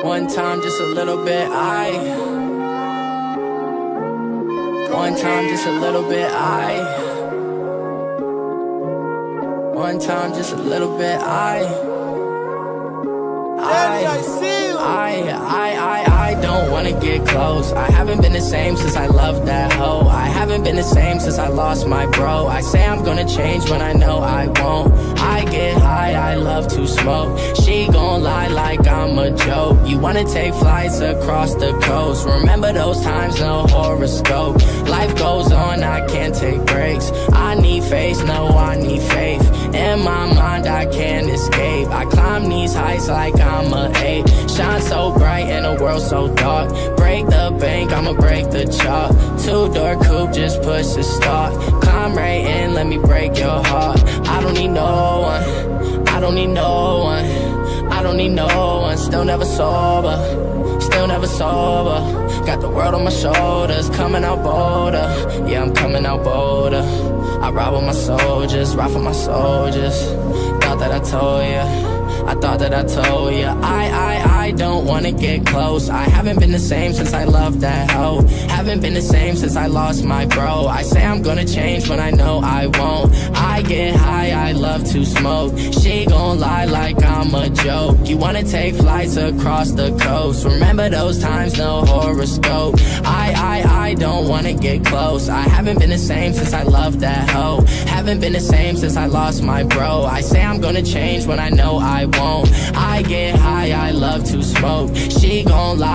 One time, just a little bit, one time, just a little bit, one time, just a little bit, I don't wanna get close. I haven't been the same since I loved that hoe. I haven't been the same since I lost my bro. I say I'm gonna change when I know I won't. I get high, I love to smoke. She gon' lie like I'm a joke. You wanna take flights across the coast. Remember those times, no horoscope. Life goes on, I can't take breaks. I need faith, no, I need faith. In my mind, I can't escape. I climb these heights like I'm a ape. Shine so bright in a world so dark. Break the bank, I'ma break the chalk. Two-door coupe, just push the start. Climb right in, let me break your heart. I don't need no one, I don't need no one, I don't need no one. Still never sober, still never sober. Got the world on my shoulders, coming out bolder. Yeah, I'm coming out bolder. I ride with my soldiers, ride for my soldiers. Thought that I told ya, I thought that I told ya. I don't wanna get close. I haven't been the same since I loved that hoe. Haven't been the same since I lost my bro. I say I'm gonna change when I know I won't. I get high, I love to smoke. She gon' lie like I'm a joke. You wanna take flights across the coast. Remember those times, no horoscope. I don't wanna get close. I haven't been the same since I loved that hoe. Haven't been the same since I lost my bro. I say I'm gonna change when I know I won't. I get high, I love to smoke. She gon' lie.